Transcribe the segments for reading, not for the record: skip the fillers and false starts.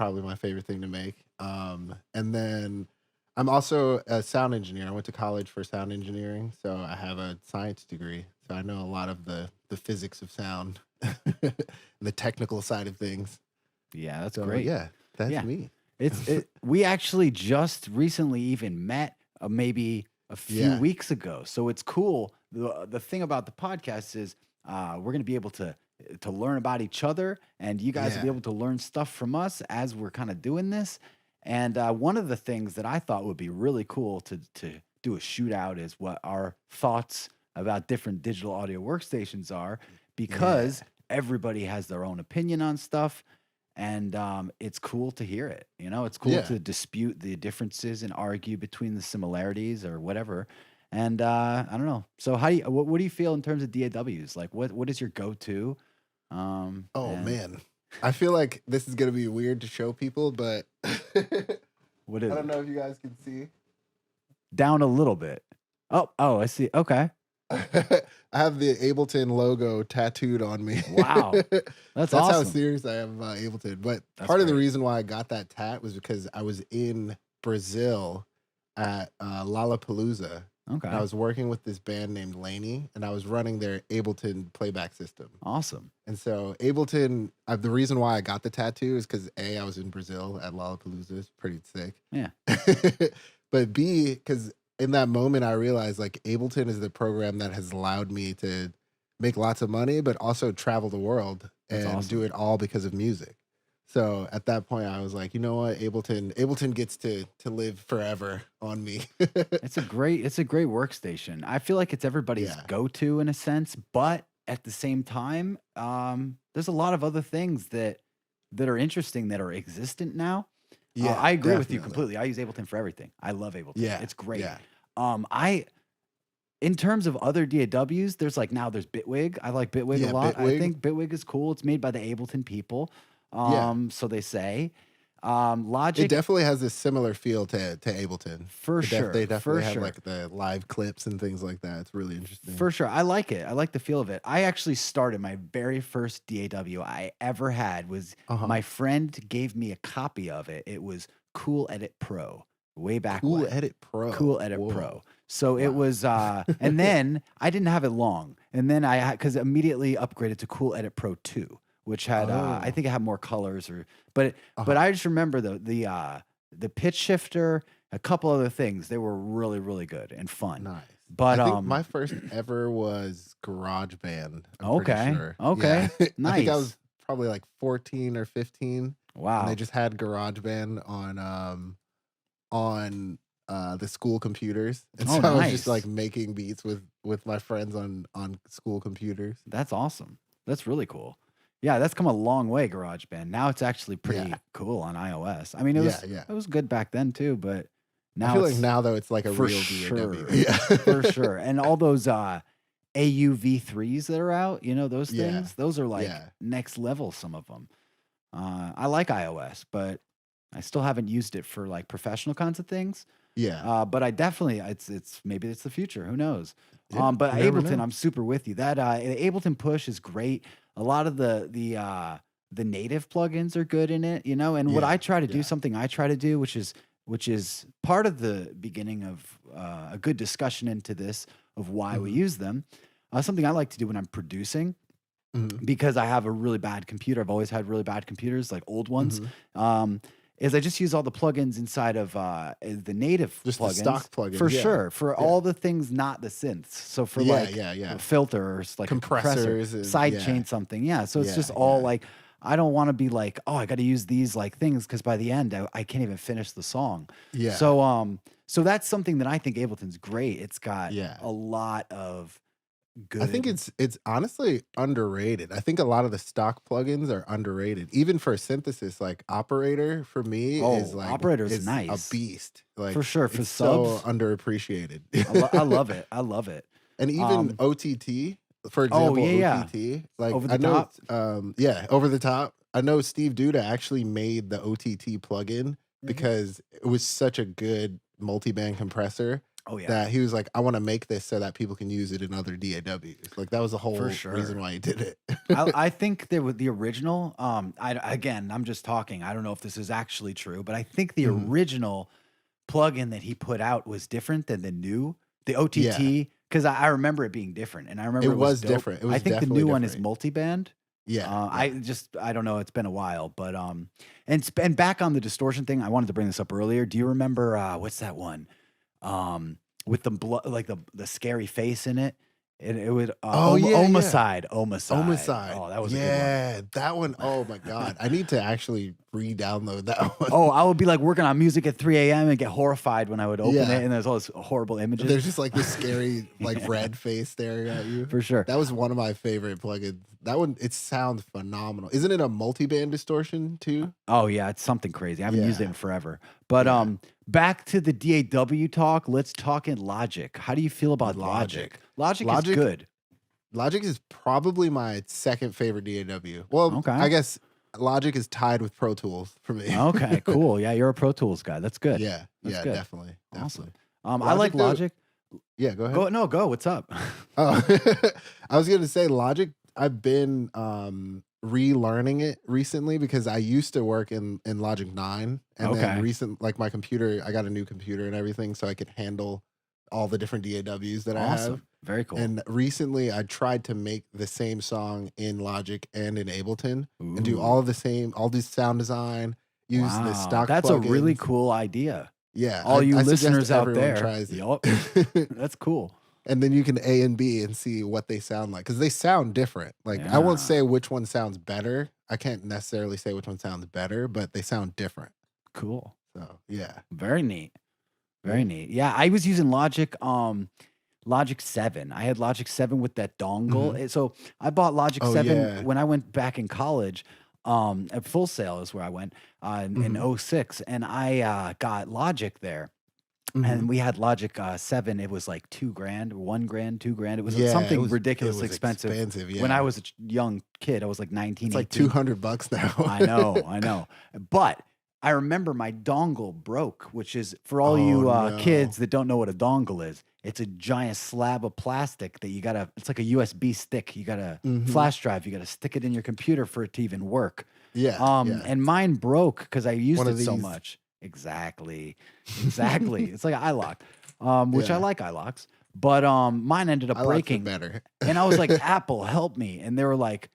probably my favorite thing to make. And then I'm also a sound engineer. I went to college for sound engineering, so I have a science degree. So I know a lot of the physics of sound and the technical side of things. Yeah, that's So great. yeah, that's Yeah. me. We actually just recently even met maybe a few Yeah, weeks ago. So it's cool. The thing about the podcast is we're going to be able to learn about each other, and you guys will be yeah, able to learn stuff from us as we're kind of doing this. And one of the things that I thought would be really cool to do a shootout is what our thoughts about different digital audio workstations are, yeah, because everybody has their own opinion on stuff, and it's cool to hear it. It's cool yeah. to dispute the differences and argue between the similarities or whatever. And I don't know. So what do you feel in terms of DAWs? Like what is your go-to? Oh And man, I feel like this is gonna be weird to show people, but I what is don't it? know if you guys can see. Down a little bit. Oh, I see. Okay. I have the Ableton logo tattooed on me. Wow. That's That's how awesome. serious I am about Ableton. But That's part of the great. reason why I got that tat was because I was in Brazil at Lollapalooza. And I Okay. was working with this band named Laney, and I was running their Ableton playback system. Awesome. And so Ableton, the reason why I got the tattoo is because A, I was in Brazil at Lollapalooza. It's pretty sick. Yeah. But B, because in that moment I realized like Ableton is the program that has allowed me to make lots of money, but also travel the world That's and do awesome. it all because of music. So at that point I was like, you know what, Ableton gets to live forever on me. It's a great workstation. I feel like it's everybody's Yeah. go-to in a sense, but at the same time, there's a lot of other things that are interesting that are existent now. Yeah, I agree with you definitely. completely. I use Ableton for everything. I love Ableton. Yeah. It's great. Yeah. I In terms of other DAWs, there's Bitwig. I like Bitwig a Yeah, lot. I Bitwig. think Bitwig is cool. It's made by the Ableton people. Yeah. So they say. It Logic, definitely has this similar feel to Ableton. for They sure, for definitely have sure. like the live clips and things like that. It's really interesting. For sure. I like it. I like the feel of it. I actually started my very first DAW I ever had was Uh-huh. my friend gave me a copy of it. It was Cool Edit Pro way back Cool when. Edit Pro. Cool Edit Pro. Whoa. So it Wow. was and then I didn't have it long. And then I had cuz immediately upgraded to Cool Edit Pro 2, which had I Oh. think it had more colors but Uh-huh. I just remember the pitch shifter, a couple other things. They were really really good and fun. Nice. I But think my first ever was GarageBand, I'm pretty okay. sure. Yeah. Okay. I think I Nice. was probably like 14 or 15, and they Wow. just had GarageBand on the school computers. And Oh, so I was just like nice. making beats with my friends on school computers. That's awesome. That's really cool. Yeah, that's come a long way, GarageBand. Now it's actually Yeah. pretty cool on iOS. I mean, it Yeah, was yeah. it was good back then too, but I now feel like it's now though it's like a for real DAW. sure. Yeah. For sure. And all those AUV3s that are out, those Yeah. things, those are like Yeah. next level, some of them. I like iOS, but I still haven't used it for like professional kinds of things. Yeah. But I definitely it's maybe it's the future. Who knows? Yeah. But You never Ableton, know. I'm super with you. That Ableton Push is great. A lot of the native plugins are good in it, And what I Yeah. try to do, Yeah. something I try to do, which is part of the beginning of a good discussion into this of why we Mhm. use them. Something I like to do when I'm producing, Mhm. because I have a really bad computer. I've always had really bad computers, like old ones. Mhm. Is I just use all the plugins inside of the native Just the plugins stock plugins. for Yeah. sure for Yeah. all the things not the synths. So for Yeah, like yeah, a yeah. filter or like a compressor, Compressors and side yeah. chain something, yeah. So it's Yeah, just all yeah. like I don't want to be like, oh, I got to use these like things because by the end I can't even finish the song. Yeah. So that's something that I think Ableton's great. It's got Yeah. a lot of I think good. it's honestly underrated. I think a lot of the stock plugins are underrated. Even for synthesis, like Operator for me Oh, Operator's is a nice beast. for Like sure for it's so subs. underappreciated. I love it. I love it. And even Um, OTT, for oh example, yeah, yeah. OTT, like Over the I know top. it's yeah, over the top. I know Steve Duda actually made the OTT plugin Mhm. because it was such a good multi-band compressor Oh yeah, that he was like, "I wanna make this so that people can use it in other DAWs." Like, that was the for whole reason sure. why he did I it. I think there was the original. Again, I'm just talking. I don't know if this is actually true, but I think the Mhm. original plugin that he put out was different than the new, the Yeah. OTT, because I remember it being different, and I It remember it was was dope. different. It I was think the definitely new one is different. multiband. Yeah, yeah. I don't know. It's been a while, but and back on the distortion thing, I wanted to bring this up earlier. Do you remember what's that one? With the blood, like the scary face in it. It would Oh, yeah, yeah. Omicide, Omicide. Homicide. Oh, that was a good one. Yeah, that one, oh my god. I need to actually re-download that Oh, one. I would be like working on music at 3 a.m. and get horrified when I would open it Yeah. and there's all this horrible images. There's just, like, this scary, like, Yeah, red face staring at you. for sure. That was one of my favorite plugins. That one, it sounds phenomenal. Isn't it a multi-band distortion too? Oh yeah, it's something crazy. I haven't used it Yeah, in forever. But yeah. back to the DAW talk. Let's talk in Logic. How do you feel about Logic. Logic? Logic is Logic good. Logic is probably my second favorite DAW. Well, Okay. I guess Logic is tied with Pro Tools for me. Okay, cool. Yeah, you're a Pro Tools guy. That's good. Yeah, That's yeah, good. definitely, Awesome. definitely. I like Logic though, Logic. yeah, go ahead. Go no, go. What's up? Oh, I was gonna say Logic. I've been relearning it recently because I used to work in Logic 9, and then Okay. recent like my computer, I got a new computer and everything, so I could handle all the different DAWs that I have. Awesome. Very cool. And recently, I tried to make the same song in Logic and in Ableton, and do all Ooh. of the same, all this sound design, use the Wow. stock That's a really plugins. cool idea. Yeah, All you I suggest listeners out everyone there. tries Yup. it. That's cool. And then you can A and B and see what they sound like, because they sound different. Like, I won't Yeah. say which one sounds better. I can't necessarily say which one sounds better, but they sound different. Cool. So, yeah. Very neat. Very Yeah. neat. Yeah, I was using Logic, Logic 7. I had Logic 7 with that dongle. Mhm. So I bought Logic Oh, 7 yeah. when I went back in college. At Full Sail is where I went in Mhm. '06, and I got Logic there. Mhm. And we had Logic 7. It was like 2 grand, 1 grand, 2 grand. It was Yeah, something it ridiculously was expensive. expensive, When I yeah. was a young kid, I was like 19, It's like 18. $200 now. I know, I know. But I remember my dongle broke, which is for all Oh, you no. kids that don't know what a dongle is. It's a giant slab of plastic that you gotta. It's like a USB stick. You got a Mhm. flash drive. You gotta stick it in your computer for it to even work. Yeah, yeah. And mine broke because I used One it of so these. much. Exactly, exactly. It's like an iLock, which I Yeah. like iLocks, but mine ended up I like it breaking, better. and I was like, Apple, help me, and they were like,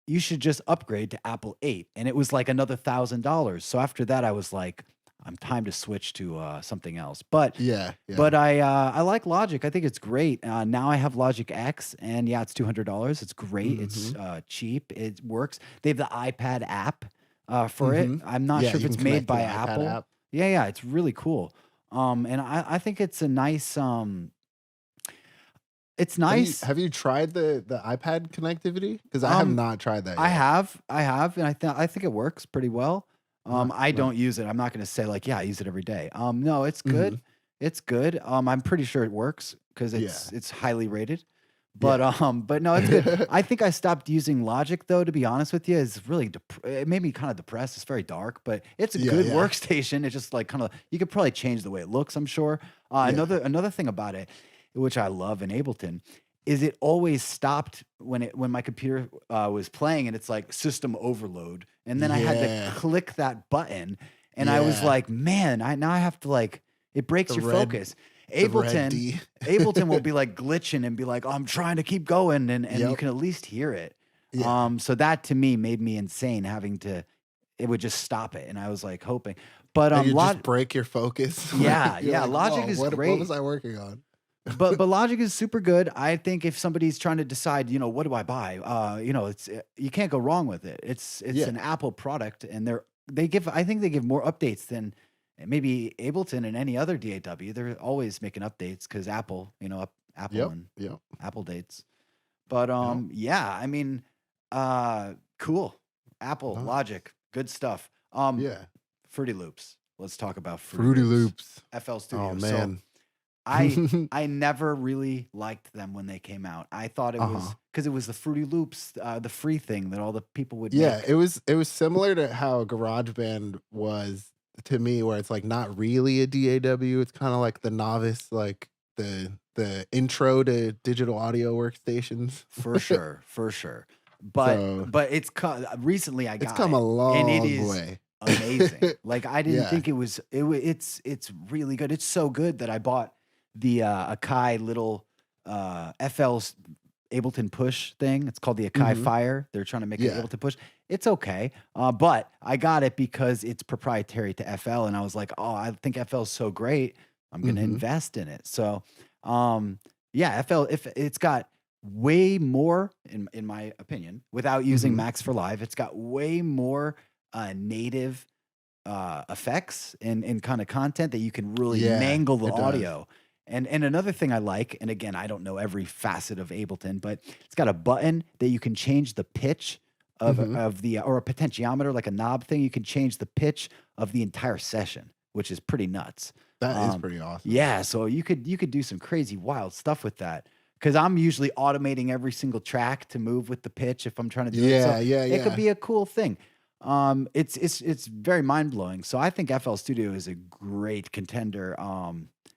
you should just upgrade to Apple 8. And it was like another $1,000. So after that, I was like, I'm time to switch to something else. Yeah, yeah. But I like Logic. I think it's great. Now I have Logic X, and yeah, it's $200. It's great. It's Mhm. cheap. It works. They have the iPad app for it. Mhm. I'm not Yeah, sure if you can it's made connect to by the iPad Apple. app. Yeah, yeah, it's really cool. And I think it's a nice. It's nice. Have you tried the iPad connectivity? Because I have Um, not tried that yet. I have, and I think it works pretty well. I Nice. don't use it. I'm not gonna say like, yeah, I use it every day. No, it's good. Mhm. It's good. I'm pretty sure it works because Yeah, it's highly rated. But yeah. but no, it's good. I think I stopped using Logic though, to be honest with you. It's really it made me kind of depressed. It's very dark, but it's a Yeah, good yeah, workstation. It's just like kind of you could probably change the way it looks, I'm sure. yeah. Another thing about it, which I love in Ableton, is it always stopped when my computer was playing and it's like system overload, and then I had to Yeah, click that button, and I was yeah. like, man, I now I have to like it breaks The your red focus. the red Ableton D. Ableton will be like glitching and be like, "Oh, I'm trying to keep going," and you Yep. can at least hear it. Yeah. So that to me made me insane having to it would just stop it, and I was like hoping. But And you just lot break your focus. Like, yeah, you're yeah, like, Logic "Whoa, is what was great. I working on?" But Logic is super good. I think if somebody's trying to decide, what do I buy? It's you can't go wrong with it. It's Yeah. an Apple product, and they give I think they give more updates than maybe Ableton and any other DAW. They're always making updates because Apple, Apple Yep, and yep, Apple dates. But yep. yeah, I mean, cool. Apple Nice. Logic, good stuff. Yeah. Fruity Loops. Let's talk about Fruity Fruity Loops. Loops. FL Oh, Studio. So man. I never really liked them when they came out. I thought it was Uh-huh. because it was the Fruity Loops, the free thing that all the people would Yeah, make. it was similar to how GarageBand was to me, where it's, like, not really a DAW, it's kinda like the novice, like, the intro to digital audio workstations. For sure, for sure. So But recently I it's got come a it, and it long is way. amazing. Like I didn't Yeah. think it was. It's really good. It's so good that I bought the Akai little FL's Ableton Push thing. It's called the Akai Hmm. Fire. They're trying to make an Yeah. Ableton Push. It's okay, but I got it because it's proprietary to FL, and I was like, oh, I think FL is so great. I'm going to Hmm. invest in it. So, um, yeah, FL, if it's got way more, in my opinion, without using Hmm. Max for Live, it's got way more native effects and kind of content that you can really Yeah, mangle the it does. audio. And another thing I like, and again, I don't know every facet of Ableton, but it's got a button that you can change the pitch Hmm. of the or a potentiometer, like a knob thing. You can change the pitch of the entire session, which is pretty nuts. That is Um, pretty awesome. yeah, so you could do some crazy wild stuff with that. Because I'm usually automating every single track to move with the pitch if I'm trying to do it. So Yeah, yeah, it could yeah. be a cool thing. It's very mind blowing. So I think FL Studio is a great contender.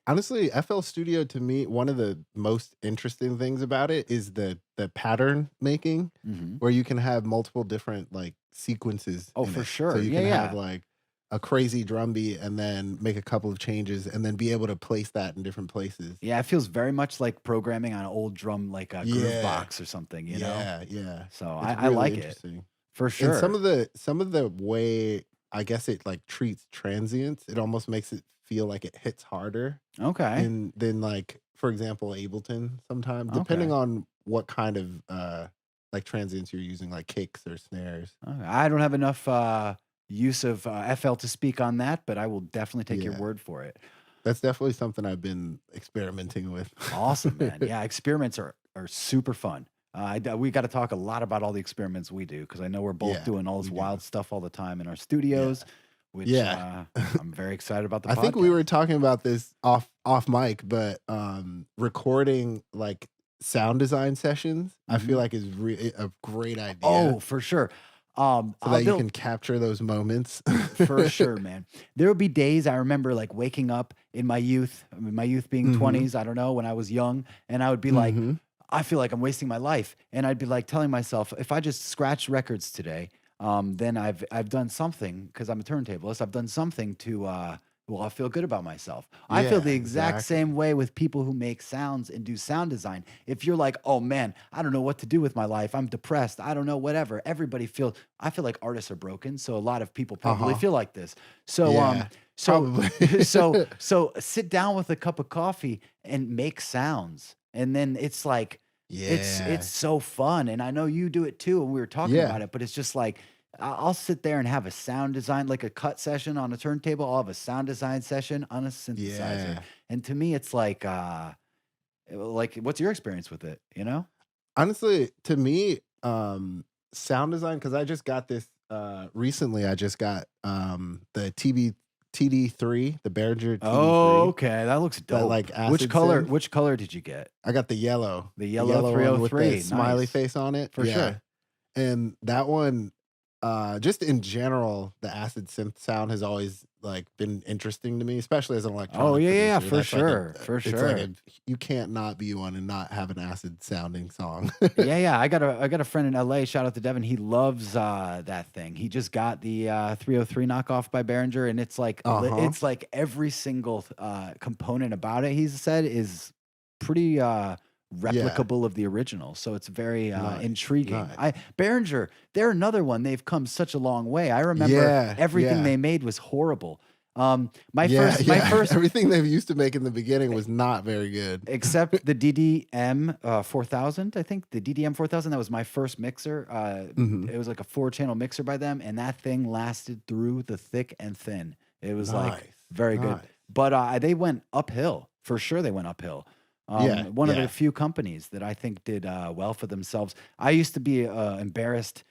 Honestly, FL Studio to me, one of the most interesting things about it is the pattern making, Mhm. where you can have multiple different like sequences Oh, in for it. So sure. you Yeah, can have yeah. like a crazy drum beat and then make a couple of changes and then be able to place that in different places. Yeah, it feels very much like programming on an old drum, like a groove Yeah. box or something, you know? Yeah, yeah. So It's I really like it interesting. for And sure. some of the way I guess it like treats transients, it almost makes it feel like it hits harder Okay. than like, for example, Ableton sometimes, depending Okay. on what kind of like transients you're using, like kicks or snares. Okay. I don't have enough use of FL to speak on that, but I will definitely take your Yeah. word for it. That's definitely something I've been experimenting with. Awesome, man. Yeah, experiments are super fun. We got to talk a lot about all the experiments we do because I know we're both Yeah, doing all this we do. wild stuff all the time in our Yeah. studios, which Yeah. I'm very excited about the I think we were podcast. talking about this off mic, but recording like sound design sessions, I feel Hmm. like is a great idea Oh, for sure. so that you There'll can capture those moments. For sure, man. There would be days I remember like waking up in my youth, I mean, my youth being Mhm. 20s, I don't know, when I was young, and I would be like, Mhm. I feel like I'm wasting my life. And I'd be like telling myself, if I just scratch records today, then I've done something because I'm a turntablist. I've done something to well, I feel good about myself. I feel Yeah, the exact exactly. same way with people who make sounds and do sound design. If you're like, oh man, I don't know what to do with my life. I'm depressed. I don't know, whatever. I feel like artists are broken. So a lot of people probably Uh-huh. feel like this. So Yeah. so Probably. so sit down with a cup of coffee and make sounds. And then it's like it's Yeah. so fun. And I know you do it too, and we were talking Yeah. about it, but it's just like I'll sit there and have a sound design, like a cut session on a turntable. I'll have a sound design session on a synthesizer. Yeah. And to me, it's like, what's your experience with it? You know? Honestly, to me, sound design, because I just got this recently, I just got the TD3, the Behringer Oh, TD3, okay. That looks that dope. like acid synth. Which color did you get? I got The the yellow yellow one with the 303. smiley Nice. face on it. For Yeah. sure. And that one, just in general, the acid synth sound has always like been interesting to me, especially as an Oh, electronic yeah, yeah, yeah, producer. for That's like sure. For it's like sure. you can't not be one and not have an acid sounding song. Yeah, yeah. I got a friend in LA. Shout out to Devin. He loves that thing. He just got the 303 knockoff by Behringer, and Uh-huh. it's like every single component about it. He's said is pretty Yeah. replicable of the original. So it's very Nice. intriguing. Nice. I Behringer, they're another one. They've come such a long way. I remember Yeah. everything Yeah. they made was horrible. Yeah. My Yeah. first Everything they used to make in the beginning was not very good. except the DDM 4000, I think the DDM 4000. That was my first mixer. Mhm. It was like a 4 channel mixer by them, and that thing lasted through the thick and thin. It was like Nice. very good. Nice. But they went uphill for sure. They went uphill. Yeah. One of the Yeah. few companies that I think did well for themselves. I used to be embarrassed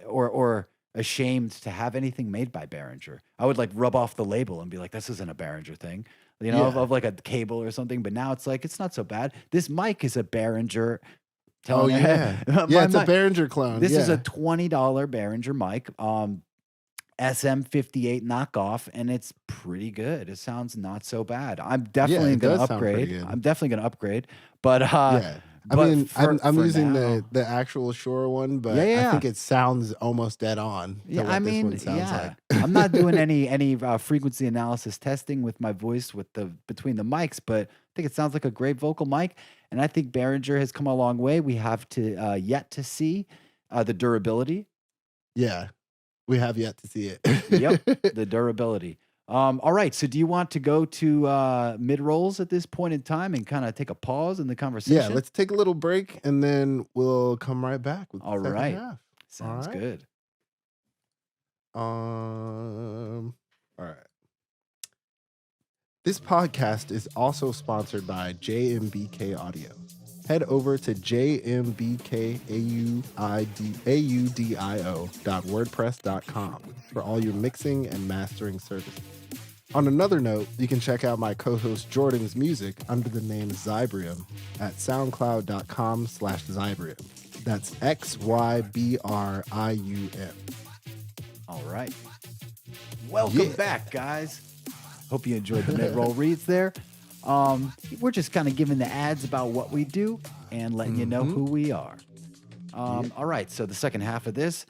or ashamed to have anything made by Behringer. I would like rub off the label and be like, "This isn't a Behringer thing," you know, Yeah. of like a cable or something. But now it's like it's not so bad. This mic is a Behringer. Oh, Telling yeah. you, Yeah, my it's a mic. Behringer clone. This is a Yeah. $20 Behringer mic. SM58 knockoff, and it's pretty good. It sounds not so bad. I'm Yeah, definitely it gonna does sound pretty upgrade. good. I'm definitely gonna upgrade, but Yeah. I but mean, for I'm using now, the actual Shure one, yeah, but yeah, I yeah. think it sounds almost dead on to Yeah, I what this mean, one sounds like. yeah. I'm not doing any frequency analysis testing with my voice with the between the mics, but I think it sounds like a great vocal mic, and I think Behringer has come a long way. We have to yet to see the durability. Yeah, we have yet to see Yep, it. the durability. All right, so do you want to go to mid rolls at this point in time and kind of take a pause in the Yeah, conversation? let's take a little break and then we'll come right back with the All second right, half. All sounds right. good. All right. This podcast is also sponsored by JMBK Audio. Head over to jmbkaudio.wordpress.com for all your mixing and mastering services. On another note, you can check out my co-host Jordan's music under the name Zybrium at soundcloud.com/Zybrium. That's XYBRIUM. All right, welcome Yeah. back, guys. Hope you enjoyed the mid-roll reads there. We're just kind of giving the ads about what we do and letting you know who we are. All right, so the second half of this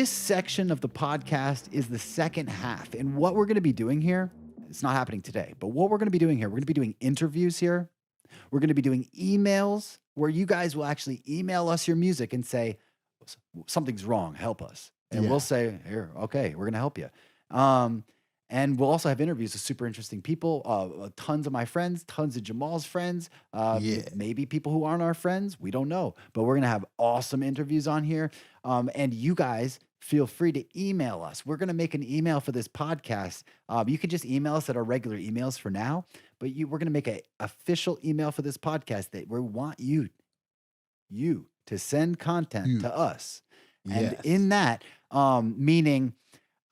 section of the podcast is the second half. And what we're going to be doing here, it's not happening today, but what we're going to be doing here, we're going to be doing interviews here. We're going to be doing emails where you guys will actually email us your music and say, something's wrong, help us. And we'll Yeah. say, here, okay, we're going to help you. And we'll also have interviews with super interesting people, tons of my friends, tons of Jamal's friends, Yeah. maybe people who aren't our friends. We don't know. But we're going to have awesome interviews on here. And you guys feel free to email us. We're going to make an email for this podcast. You can just email us at our regular emails for now, but we're going to make an official email for this podcast that we want you to send content You. to us. And Yes. in that, meaning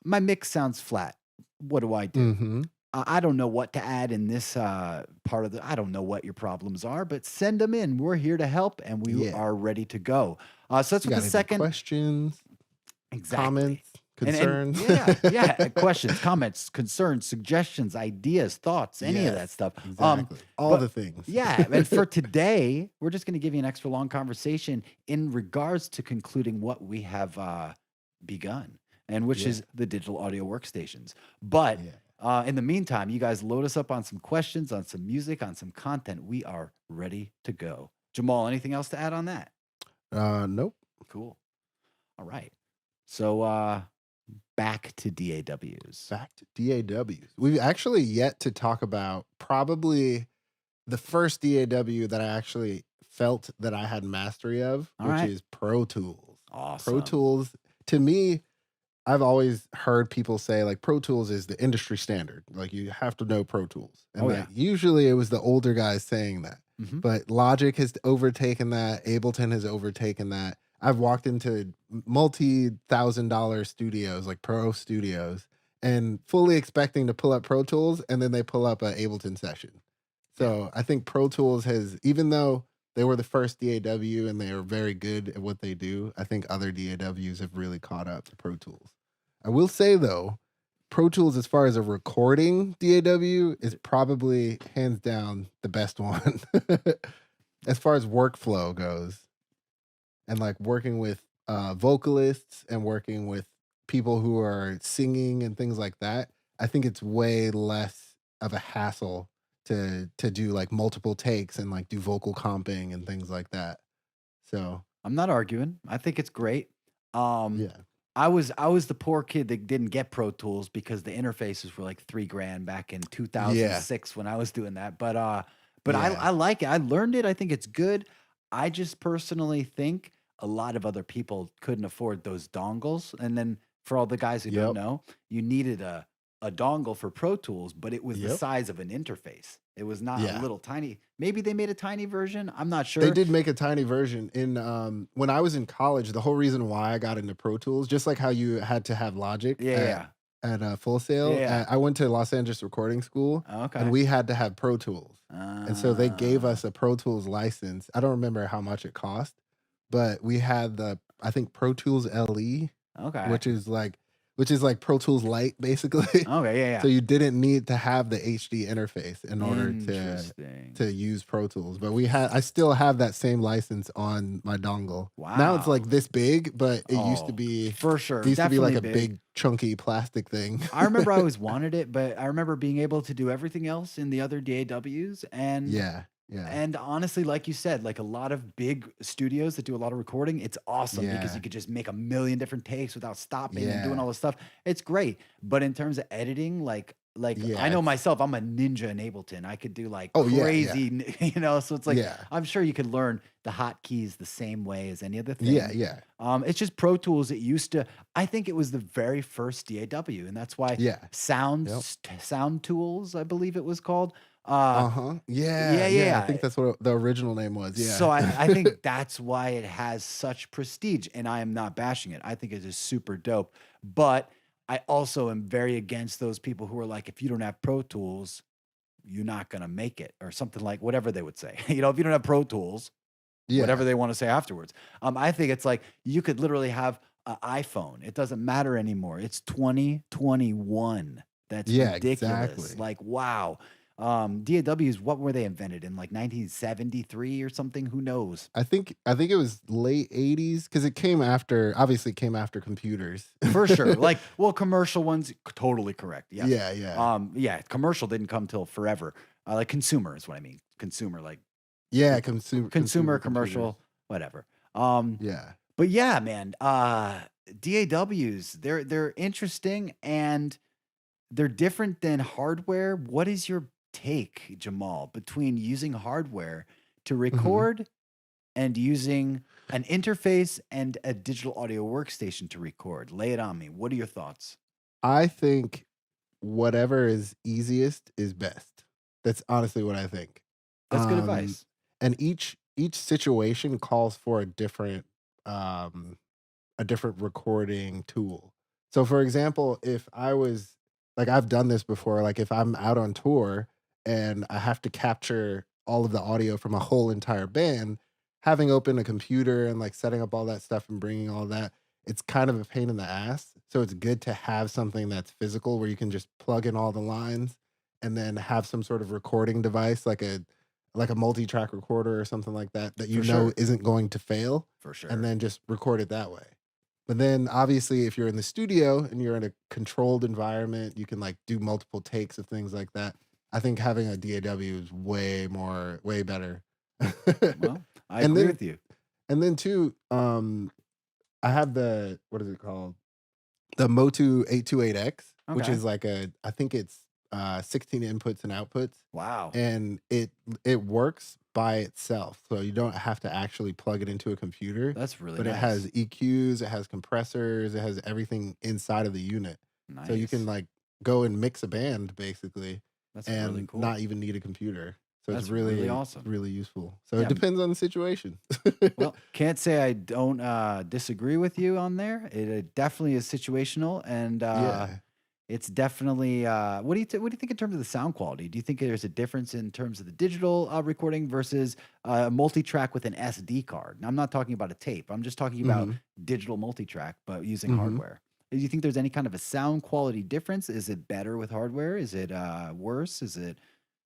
my mix sounds flat. What do I do? Mm-hmm. I don't know what to add in this part of I don't know what your problems are, but send them in. We're here to help, and we Yeah. are ready to go. So that's You what got the any second questions, exactly. comments, And concerns? yeah, questions, comments, concerns, suggestions, ideas, thoughts, any of that Yes, stuff. exactly. All but- the things. Yeah, and for today, we're just going to give you an extra long conversation in regards to concluding what we have begun, and which Yeah. is the digital audio workstations. But Yeah. in the meantime, you guys load us up on some questions, on some music, on some content. We are ready to go. Jamal, anything else to add on that? Nope. Cool. All right. So back to DAWs. Back to DAWs. We've actually yet to talk about probably the first DAW that I actually felt that I had mastery of, All which right. is Pro Tools. Awesome. Pro Tools, to me, I've always heard people say like Pro Tools is the industry standard. Like you have to know Pro Tools. And Oh, like, yeah. usually it was the older guys saying that. Mhm. But Logic has overtaken that. Ableton has overtaken that. I've walked into multi-$1,000 studios, like pro studios, and fully expecting to pull up Pro Tools, and then they pull up an Ableton session. So I think Pro Tools has, even though they were the first DAW and they are very good at what they do, I think other DAWs have really caught up to Pro Tools. I will say though, Pro Tools, as far as a recording DAW, is probably hands down the best one. As far as workflow goes, and like working with vocalists and working with people who are singing and things like that, I think it's way less of a hassle to do like multiple takes and like do vocal comping and things like that. So I'm not arguing. I think it's great. yeah, I was the poor kid that didn't get Pro Tools because the interfaces were like $3,000 back in 2006 when I was doing that. But Yeah. I like it. I learned it. I think it's good. I just personally think a lot of other people couldn't afford those dongles. And then for all the guys who Yep. don't know, you needed a dongle for Pro Tools, but it was the Yep. size of an interface. It was not Yeah. a little tiny. Maybe they made a tiny version. I'm not sure. They did make a tiny version in when I was in college. The whole reason why I got into Pro Tools, just like how you had to have Logic Yeah. at Full Sail, Yeah. I went to Los Angeles Recording School, Okay. and we had to have Pro Tools. And so they gave us a Pro Tools license. I don't remember how much it cost, but we had I think Pro Tools LE, Okay. which is like which is like Pro Tools Lite, basically. Okay, yeah, So yeah. you didn't need to have the HD interface in order Interesting. to use Pro Tools. But I still have that same license on my dongle. Now it's Wow. like this big, but Oh, for it sure. used to be like Definitely a big. big chunky plastic thing. I remember I always wanted it, but I remember being able to do everything else in the other DAWs. Yeah, yeah, And honestly, like you said, like a lot of big studios that do a lot of recording, it's awesome because you yeah, could just make a million different takes without stopping and doing yeah, all this stuff. It's great. But in terms of editing, like I yeah. know It's myself, I'm a ninja in Ableton. I could do like oh yeah, yeah, crazy, so it's like yeah, I'm sure you could learn the hotkeys the same way as any other yeah, thing. yeah, It's just Pro Tools. It used to, I think it was the very first DAW, and that's why yeah. Yep. Sound Tools, I believe it was called. Uh, Uh-huh. Yeah, yeah, yeah. I yeah. think that's what the original name was. Yeah. So I think that's why it has such prestige, and I am not bashing it. I think it is super dope. But I also am very against those people who are like, if you don't have Pro Tools, you're not gonna make it, or something like whatever they would say. If you don't have Pro Tools, whatever Yeah. they want to say afterwards. I think it's like you could literally have an iPhone. It doesn't matter anymore. It's 2021. That's Yeah, ridiculous. exactly. Like, wow. DAWs, what were they invented in like 1973 or something? Who knows? I think it was late 80s because it came after obviously it came after computers. For sure. Like, well, commercial ones, totally correct. Yes. Yeah, yeah. Yeah, commercial didn't come till forever. Like consumer is what I mean. Consumer, like Yeah, the consumer, computers. commercial, whatever. Um, Yeah. But yeah, man, DAWs, they're interesting and they're different than hardware. What is your take, Jamal, between using hardware to Mhm. record and using an interface and a digital audio workstation to record? Lay it on me. What are your thoughts? I think whatever is easiest is best. That's honestly what I think. That's good Um, advice. and each situation calls for um a different recording tool. So for example, if I was like I've done this before, like if I'm out on tour and I have to capture all of the audio from a whole entire band, having open a computer and like setting up all that stuff and bringing all that, it's kind of a pain in the ass. So it's good to have something that's physical where you can just plug in all the lines and then have some sort of recording device like a multi-track recorder or something like that that you For know sure. isn't going to fail For and sure. then just record it that way. But then obviously if you're in the studio and you're in a controlled environment, you can like do multiple takes of things like that. I think having a DAW is way better. Well, I and agree then with you. and then too, I have the what is it called? The Motu 828X, which Okay. is like I think it's 16 inputs and outputs, Wow. and it works by itself. So you don't have to actually plug it into a computer, That's really but it has nice. EQs, it has compressors, it has everything inside of the unit. So you can Nice. like go and mix a band basically That's really and cool. not even need a computer. So That's really it's awesome. really useful. So it Yeah. depends on the situation. Well, can't say I don't disagree with you on there. It definitely is situational, and Yeah. it's definitely. What do you think in terms of the sound quality? Do you think there's a difference in terms of the digital recording versus multi-track with an SD card? Now, I'm not talking about a tape. I'm just talking about Mhm. digital multi-track, but using Mhm. hardware. Do you think there's any kind of a sound quality difference? Is it better with hardware? Is it worse? Is it?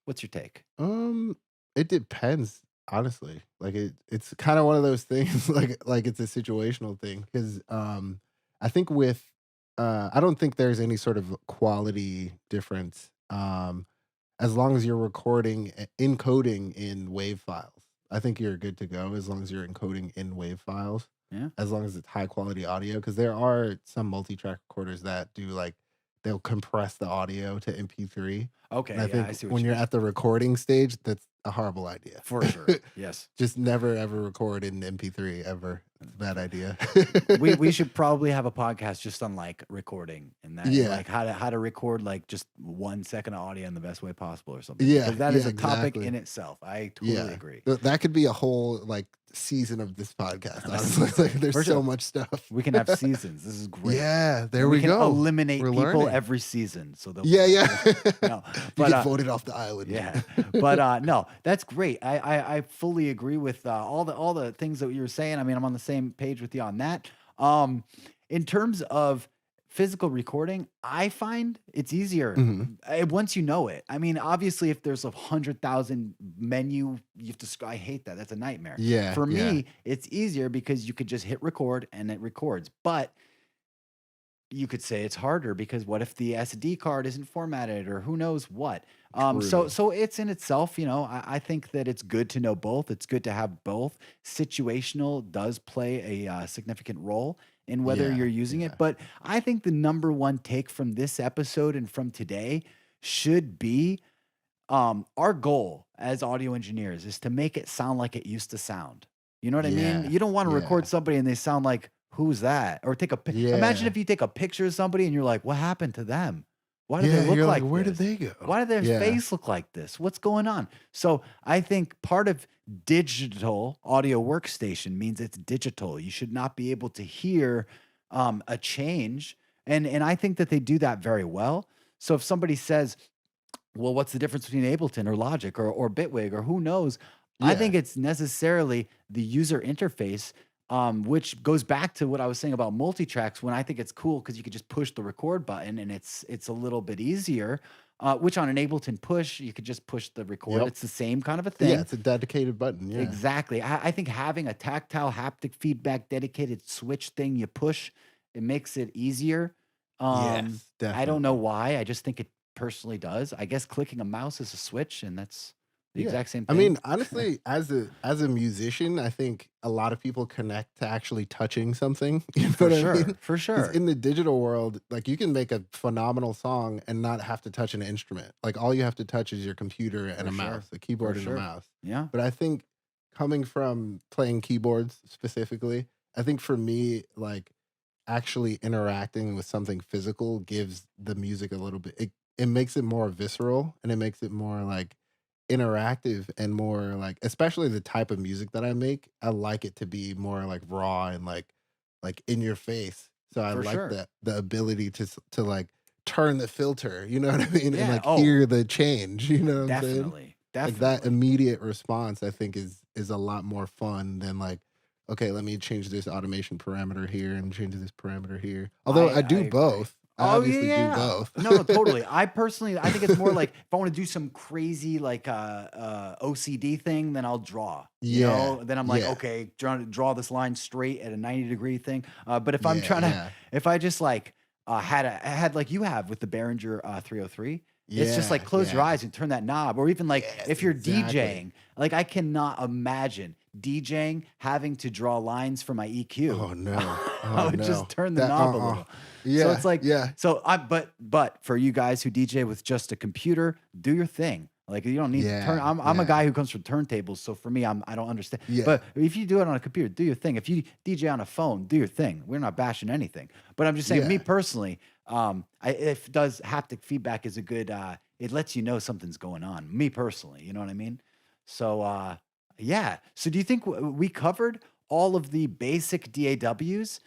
What's your take? Um, it depends, honestly. Like it's kind of one of those things like it's a situational thing cuz I think with I don't think there's any sort of quality difference as long as you're encoding in wave files. I think you're good to go as long as you're encoding in wave files. Yeah. As long as it's high quality audio cuz there are some multi-track recorders that do like they'll compress the audio to MP3 and Okay. I Yeah, think I see what when you you're mean. at the recording stage, that's a horrible idea. For sure. Yes. Just never ever record in MP3 ever. It's a bad idea. We should probably have a podcast just on like recording and that and Yeah. like how to record like just 1 second of audio in the best way possible or something Yeah, because that is yeah, a topic exactly. in itself. I totally Yeah. agree. That could be a whole, like, season of this podcast, A honestly, like, season there's for so sure. much stuff. We can have seasons. This is great. Yeah, there We we can go. eliminate We're people learning. every season, so they'll be Yeah, like, yeah. no, You but get voted off the island. yeah, but no, that's great. I fully agree with all the things that you were saying. I mean, I'm on the same page with you on that. Um, in terms of physical recording, I find it's easier Mhm. once you know it. I mean, obviously, if there's 100,000 menu, you have to. I hate that. That's a nightmare. Yeah, For yeah. me, it's easier because you could just hit record and it records. But you could say it's harder because what if the SD card isn't formatted or who knows what? So True. so it's in itself, I think that it's good to know both. It's good to have both. Situational does play a significant role in whether Yeah, you're using yeah. it. But I think the number one take from this episode and from today should be our goal as audio engineers is to make it sound like it used to sound. You know what I mean? Yeah, You don't want to record yeah. somebody and they sound like, who's that? Or imagine Yeah. if you take a picture of somebody and you're like, what happened to them? Why do they Yeah, look you're like, like "Where did this? they go?" Why did their Yeah. face look like this? What's going on? So I think part of digital audio workstation means it's digital. You should not be able to hear a change. And I think that they do that very well. So if somebody says, well, what's the difference between Ableton or Logic or Bitwig or who knows? I think Yeah. it's necessarily the user interface, which goes back to what I was saying about multi-tracks. When I think it's cool because you could just push the record button and it's a little bit easier. Which on an Ableton push, you could just push the record. Yep. It's the same kind of a Yeah, thing. it's a dedicated button, yeah. Exactly. I think having a tactile haptic feedback dedicated switch thing you push, it makes it easier. Yes, I don't know definitely. why. I just think it personally does. I guess clicking a mouse is a switch, and that's the Yeah. exact same I thing. mean, honestly, as a musician, I think a lot of people connect to actually touching something, you know For what I sure. mean? For Because sure. in the digital world, like, you can make a phenomenal song and not have to touch an instrument. Like, all you have to touch is your computer and For a sure. mouse, a For keyboard and a sure. mouse. Yeah. But I think coming from playing keyboards specifically, I think for me, like, actually interacting with something physical gives the music a little bit it makes it more visceral, and it makes it more, like, interactive and more, like, especially the type of music that I make, I like it to be more, like, raw and, like, in your face. So I For like sure. the ability to, like, turn the filter, you know what I mean? And, Yeah. like, Oh, hear the change, you know what I'm saying? definitely. Like, that Definitely. immediate response, I think, is a lot more fun than, like, "Okay, let me change this automation parameter here and change this parameter here." Although I I do agree. both. I Oh, obviously do yeah. both. No, no, totally. I think it's more like if I wanna do some crazy, like, OCD thing, then I'll draw, Yeah. Then I'm like, Yeah. "Okay, trying to draw this line straight at a 90-degree thing." But if I'm Yeah, trying to yeah. if I just, like, had like you have with the Behringer, 303, it's just like Yeah, close your yeah. eyes and turn that knob, or even, like, Yes, if you're exactly. DJing, like, I cannot imagine DJing having to draw lines for my EQ. Oh, no. I Oh, would just no. turn the That knob a little. So Yeah, it's like yeah. so I but for you guys who DJ with just a computer, do your thing. Like you don't need to turn Yeah, I'm a yeah, guy who comes from turntables, so for me, I don't understand. yeah, But if you do it on a computer, do your thing. If you DJ on a phone, do your thing. We're not bashing anything. But I'm just saying, me yeah. personally, if does haptic feedback is a good it lets you know something's going on. Me personally, you know what I mean? So yeah. So do you think we covered all of the basic DAWs?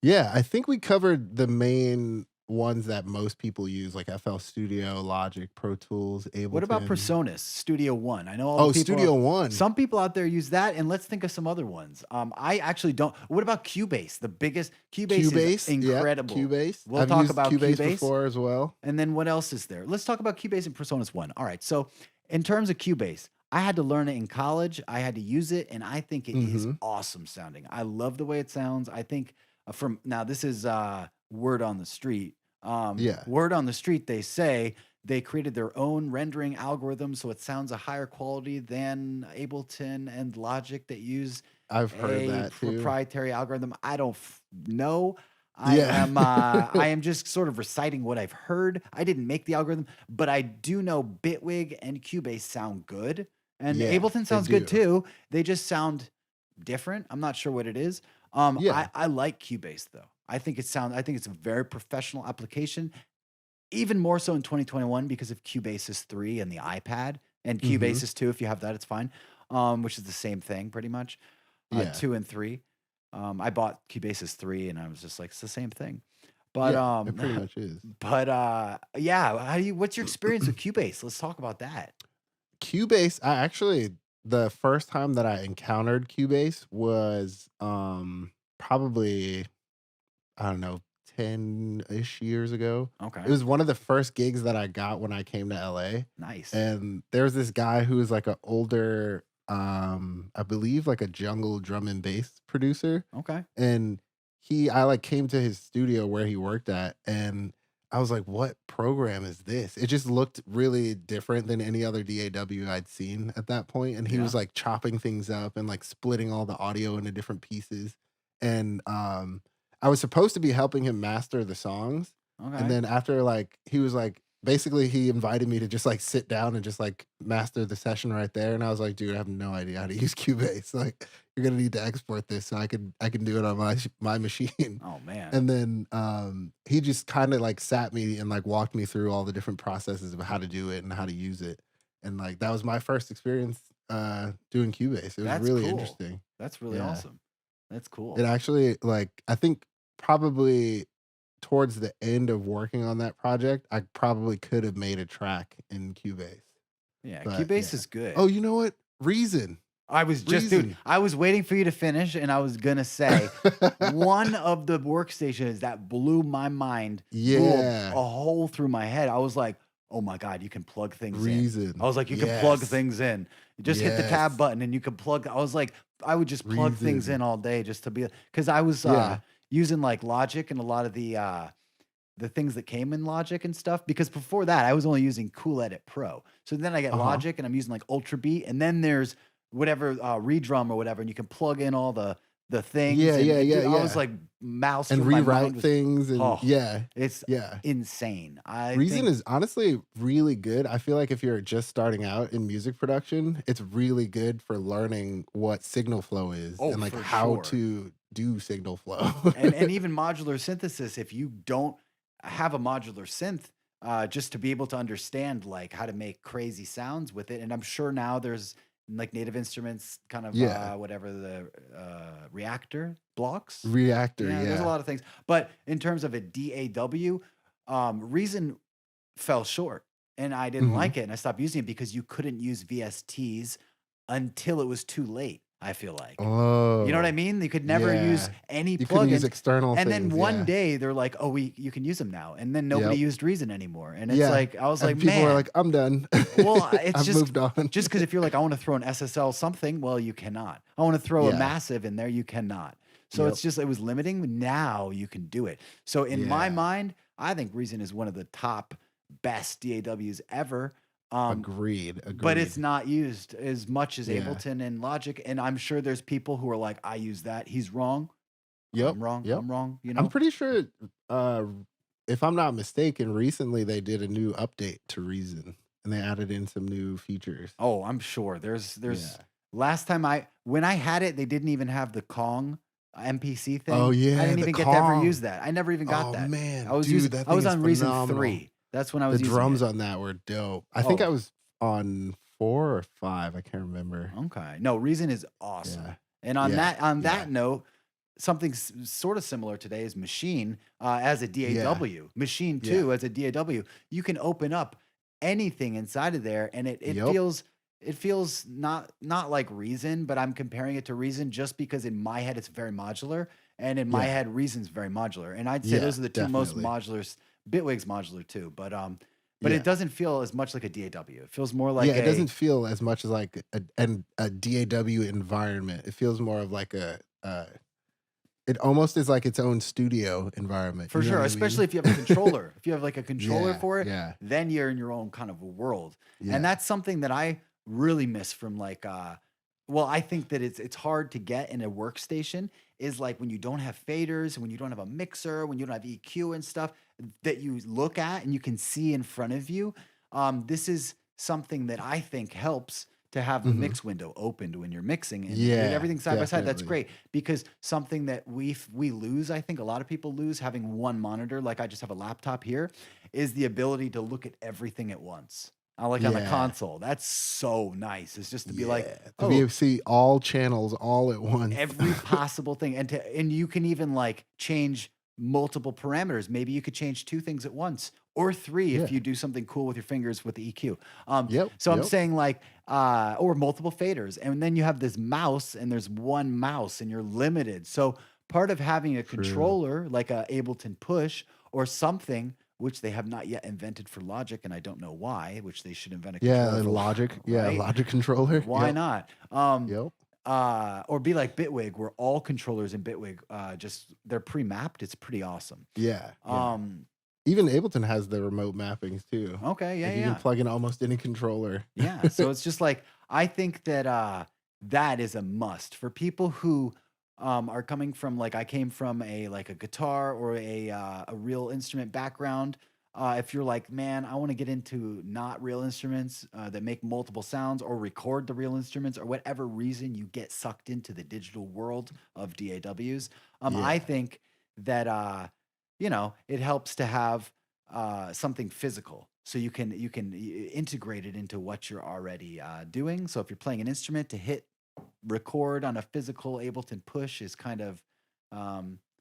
Yeah, I think we covered the main ones that most people use, like FL Studio, Logic, Pro Tools, What about Ableton. PreSonus Studio One? I know all the Oh, people Studio One. some people out there use that, and let's think of some other ones. I actually don't. What about Cubase? The biggest Cubase is Cubase, yep, incredible. Cubase. We'll I've talk used about Cubase Cubase, before as well. and then what else is there? Let's talk about Cubase and PreSonus One. All right. So, in terms of Cubase, I had to learn it in college. I had to use it, and I think it is Mhm. awesome sounding. I love the way it sounds. I think from now this is word on the street. Yeah. Word on the street, they say they created their own rendering algorithm, so it sounds a higher quality than Ableton and Logic that use I've heard a that too. proprietary algorithm. I don't know. Yeah. I am just sort of reciting what I've heard. I didn't make the algorithm, but I do know Bitwig and Cubase sound good, and Yeah, Ableton they sounds good do. too. They just sound different. I'm not sure what it is. Yeah. I like Cubase though. I think it's a very professional application, even more so in 2021 because of Cubasis 3 and the iPad, and Mhm. Cubasis 2, if you have that, it's fine, which is the same thing pretty much, Yeah. 2 and 3. I bought Cubasis 3 and I was just like, "It's the same thing." But, Yeah, it pretty much is. yeah, what's your experience with Cubase? Let's talk about that. Cubase, I actually the first time that I encountered Cubase was, probably, I don't know, 10-ish years ago. It Okay. was one of the first gigs that I got when I came to LA. Nice. And there's this guy who is like an older, I believe like a jungle drum and bass producer. Okay. And I like came to his studio where he worked at, and I was like, "What program is this?" It just looked really different than any other DAW I'd seen at that point, and he Yeah. was like chopping things up and like splitting all the audio into different pieces. And I was supposed to be helping him master the songs, and Okay. then after like he was like basically he invited me to just like sit down and just like master the session right there, and I was like, "Dude, I have no idea how to use Cubase. Like, you're gonna need to export this so I can do it on my machine." Oh man. And then he just kind of like sat me and like walked me through all the different processes of how to do it and how to use it. And like that was my first experience doing Cubase. It was That's really cool. interesting. That's really Yeah. awesome. That's It cool. actually like I think probably towards the end of working on that project, I probably could have made a track in Cubase. Yeah, But Cubase yeah. is good. Oh, you know what? Reason. Dude, Reason. I was waiting for you to finish, and I was gonna say one of the workstations that blew my mind, blew Yeah. a hole through my head. I was like, "Oh my god, you can plug things in." I Reason. was like, "You can plug Yes. things in. You just hit the tab Yes. button and you can plug." I was like, I would just plug things Reason. in all day just to be because I was Yeah. using like Logic and a lot of the things that came in Logic and stuff. Because before that, I was only using Cool Edit Pro. So then I get Uh-huh. Logic and I'm using like Ultra Beat, and then there's whatever redrum or whatever, and you can plug in all the things. Yeah, yeah, And yeah, dude, I was yeah. like, mouse And from my mind rewrite was things and oh, yeah. it's Yeah. insane. I Reason think is honestly really good. I feel like if you're just starting out in music production, it's really good for learning what signal flow is oh and like for how sure. to do signal flow. And even modular synthesis, if you don't have a modular synth, just to be able to understand like how to make crazy sounds with it. And I'm sure now there's like Native Instruments kind of Yeah. whatever the reactor blocks. Reactor, Yeah, there's a yeah. lot of things. But in terms of a DAW, Reason fell short, and I didn't Mhm. like it, and I stopped using it because you couldn't use VSTs until it was too late. I feel like. You know what I Oh, mean? You could never use yeah. any You couldn't use plugins. external And then things, one yeah. day they're like, "Oh, you can use them now." And then nobody Yep. used Reason anymore. And it's Yeah. like I was like, And people are "Man." like, "I'm done. Well, it's I've moved on." just because if you're like, "I want to throw an SSL something," well, you cannot. I want to throw a Yeah. massive in there, you cannot. So Yep. it's just it was limiting. Now you can do it. So in my Yeah. mind, I think Reason is one of the top best DAWs ever. Um, Agreed, but it's agreed. not used as much as Yeah. Ableton and Logic. And I'm sure there's people who are like, "I use that." He's wrong. Yep, I'm wrong. yep. I'm wrong. You I'm know. pretty sure, uh, if I'm not mistaken, recently they did a new update to Reason, and they added in some new features. Oh, I'm sure. There's Yeah. last time when I had it, they didn't even have the Kong MPC Oh, thing. I yeah, didn't the even get to ever use Kong. that. I never even got Oh, that. man, dude, that I thing was is on Reason phenomenal. 3. That's when I The was using drums it. on that were dope. I think I Oh, was on 4 or 5, I can't remember. okay. No, Reason is Yeah. awesome. And Yeah, on yeah, that note, something sort of similar today is Machine as a yeah, DAW. Machine yeah. 2 as a DAW. You can open up anything inside of there, and Yep. it feels not like Reason, but I'm comparing it to Reason just because in my head it's very modular, and in my Yeah, head Reason's very modular, and I'd say yeah, those are the two most definitely. modular. Bitwig's modular too, but it Yeah. doesn't feel as much like a DAW. It feels more Yeah, like it doesn't a feel as much as like a DAW environment. It feels more of like it almost is like its own studio environment, for you know sure, what I especially mean? if you have a controller. If you have like a controller Yeah, for it, yeah, then you're in your own kind of a world. And yeah, that's something that I really miss from like well, I think that it's hard to get in a workstation is like when you don't have faders and when you don't have a mixer, when you don't have EQ and stuff that you look at and you can see in front of you. This is something that I think helps to have the mhm. mix window opened when you're mixing and Yeah, everything side by side. That's definitely. great because something that we lose, I think a lot of people lose having one monitor, like I just have a laptop here, is the ability to look at everything at once. I like on the Yeah, console. That's so nice. It's just to be like, yeah, to be oh, able to see all channels all at once. every possible thing, and you can even like change multiple parameters. Maybe you could change two things at once or three if Yeah, you do something cool with your fingers with the EQ. yep, So I'm yep. saying like or multiple faders, and then you have this mouse, and there's one mouse, and you're limited. So part of having a True. controller like a Ableton Push or something, which they have not yet invented for Logic, and I don't know why, which they should invent a Yeah, controller for, Logic. Yeah, right? Logic controller. Why Yep. not? Yep. Or be like Bitwig, where all controllers in Bitwig just they're pre-mapped. It's pretty awesome. Yeah. Yeah. Um, Even Ableton has the remote mappings too. okay, yeah, Like you can yeah. plug in almost any controller. Yeah, so it's just like I think that that is a must for people who are coming from like I came from a like a guitar or a real instrument background. If you're like, man, I want to get into not real instruments that make multiple sounds or record the real instruments or whatever reason you get sucked into the digital world of DAWs, I Yeah. think that it helps to have something physical so you can integrate it into what you're already doing. So if you're playing an instrument, to hit record on a physical Ableton Push is kind of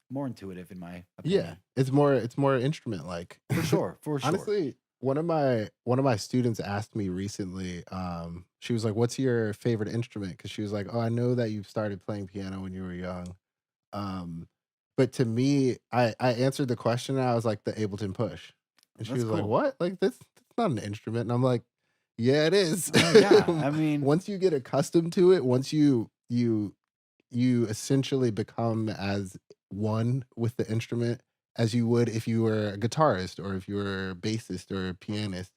more intuitive in my Yeah. opinion. It's more instrument like. For sure, for sure. Honestly, one of my students asked me recently, she was like, "What's your favorite instrument?" Because she was like, "Oh, I know that you started playing piano when you were young." Um, but to me, I answered the question and I was like, "The Ableton Push." And she That's was like, cool. "What? Like that's not an instrument." And I'm like, "Yeah, it is." Yeah, I mean, Once you get accustomed to it, once you essentially become as one with the instrument as you would if you were a guitarist or if you were a bassist or a pianist.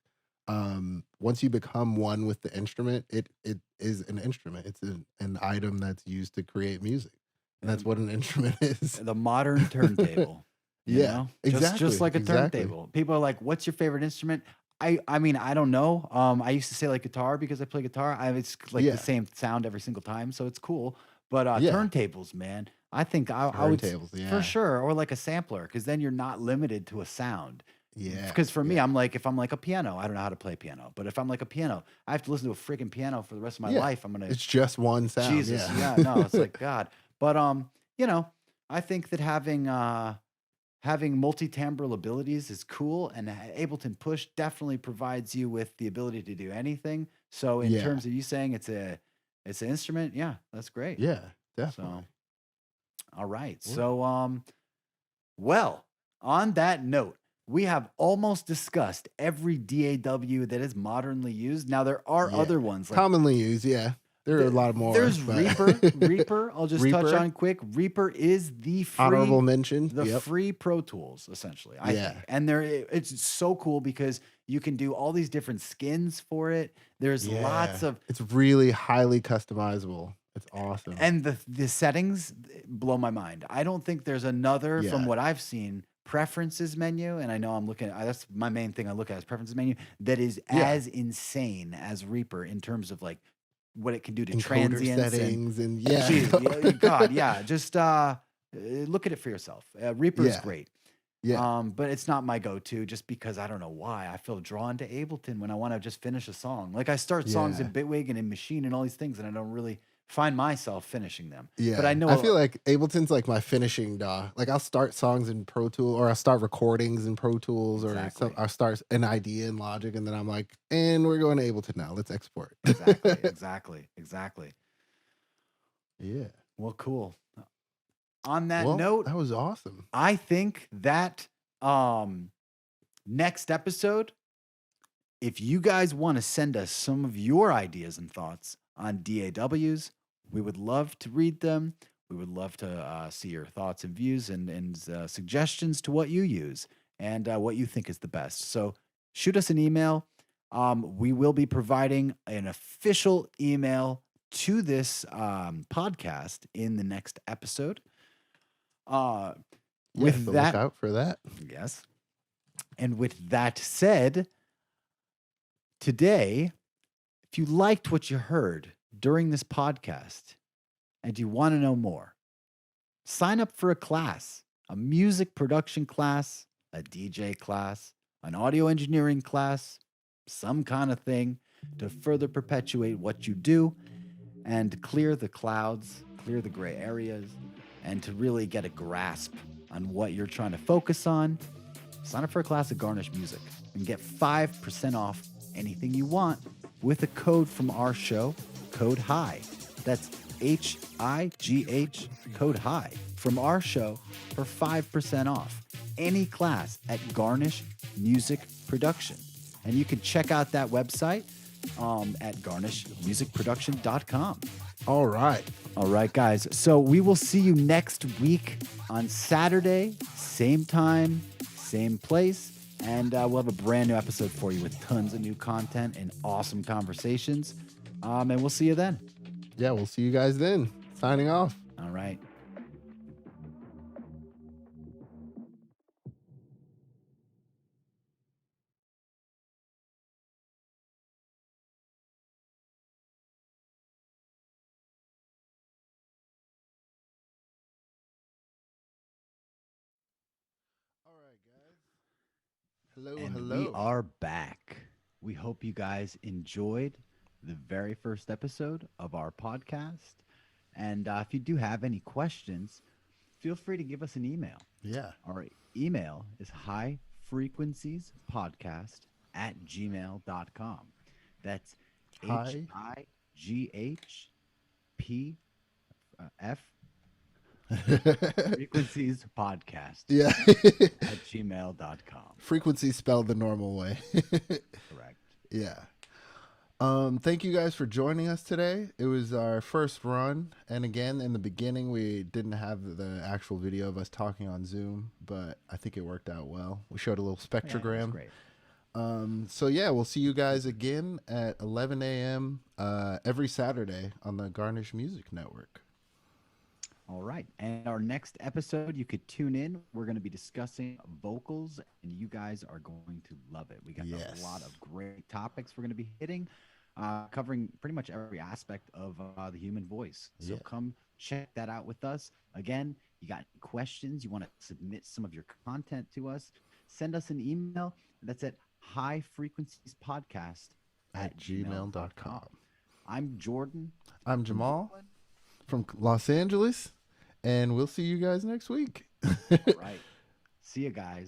Once you become one with the instrument, it is an instrument. It's an item that's used to create music, and that's um, what an instrument is. the modern turntable, Yeah, just exactly, like a exactly. turntable. People are like, "What's your favorite instrument?" I mean, I don't know. I used to say like guitar because I play guitar. It's like the Yeah, same sound every single time, so it's cool. But yeah. turntables, man, I think I would Turntables. for Yeah, sure, or like a sampler, because then you're not limited to a sound. yeah, Because for me, yeah, I'm like, if I'm like a piano, I don't know how to play piano, but if I'm like a piano, I have to listen to a freaking piano for the rest of my yeah. life. I'm gonna It's just one sound. Jesus, yeah, no, it's like God. But you know, I think that having multi-timbral abilities is cool, and Ableton Push definitely provides you with the ability to do anything. So in Yeah, terms of you saying it's an instrument, yeah, that's great. yeah, So definitely. all right. Well, So well, on that note, we have almost discussed every DAW that is modernly used. Now there are yeah. other ones like Commonly used, yeah. There are a lot more, there's but Reaper. Reaper, I'll just touch Reaper, on quick. Reaper is honorable mention. the Yep. free Pro Tools, essentially, I think. Yeah. And it's so cool because you can do all these different skins for it. There's lots Yeah. of It's really highly customizable. It's awesome. and the settings blow my mind. I don't think there's another from Yeah. what I've seen preferences menu, and I know I'm looking at that's my main thing I look at is preferences menu that is Yeah. as insane as Reaper in terms of like what it can do to Encoder transients and settings and yeah. gee, God, yeah, just look at it for yourself. Reaper is Yeah. great. Yeah. But it's not my go-to just because I don't know why. I feel drawn to Ableton when I want to just finish a song. Like I start songs in Yeah. Bitwig and in Machine and all these things, and I don't really find myself finishing them. But I Yeah. know I feel like Ableton's like my finishing DAW. Like I'll start songs in Pro Tool or I'll start recordings in Pro Tools or exactly, I'll start an idea in Logic and then I'm like, and we're going to Ableton now. Let's export. exactly. Yeah. Well, cool. On that Well, note, that was awesome. I think that next episode, if you guys want to send us some of your ideas and thoughts on DAWs, we would love to read them. We would love to see your thoughts and views and suggestions to what you use and what you think is the best. So shoot us an email. We will be providing an official email to this podcast in the next episode. Yeah. With So look that, out for that. yes. And with that said, today, if you liked what you heard during this podcast and you want to know more, sign up for a class, a music production class, a DJ class, an audio engineering class, some kind of thing to further perpetuate what you do and clear the clouds, clear the gray areas, and to really get a grasp on what you're trying to focus on. Sign up for a class at Garnish Music and get 5% off anything you want with a code from our show, code HIGH. That's HIGH, code HIGH. from our show for 5% off any class at Garnish Music Production. And you can check out that website at garnishmusicproduction.com. All right. All right, guys. So we will see you next week on Saturday, same time, same place. And we'll have a brand new episode for you with tons of new content and awesome conversations. And we'll see you then. Yeah, we'll see you guys then. Signing off. All right. All right, guys. Hello, And we hello. are back. We hope you guys enjoyed the very first episode of our podcast. And if you do have any questions, feel free to give us an email. Yeah. Our email is highfrequenciesPodcast@gmail.com. That's Hi. HIGHPF frequencies podcast Yeah. at gmail.com. Frequency spelled the normal way. Correct. Yeah. Thank you guys for joining us today. It was our first run, and again, in the beginning, we didn't have the actual video of us talking on Zoom, but I think it worked out well. We showed a little Yeah, that's spectrogram. great. So yeah, we'll see you guys again at 11 a.m. Every Saturday on the Garnish Music Network. All right. And our next episode, you could tune in. We're going to be discussing vocals, and you guys are going to love it. We got Yes. a lot of great topics we're going to be hitting, covering pretty much every aspect of the human voice. So Yeah. come check that out with us. Again, you got questions, you want to submit some of your content to us, send us an email. That's at highfrequenciespodcast@gmail.com. I'm Jordan. I'm Jamal from Los Angeles, and we'll see you guys next week. All right. See you guys.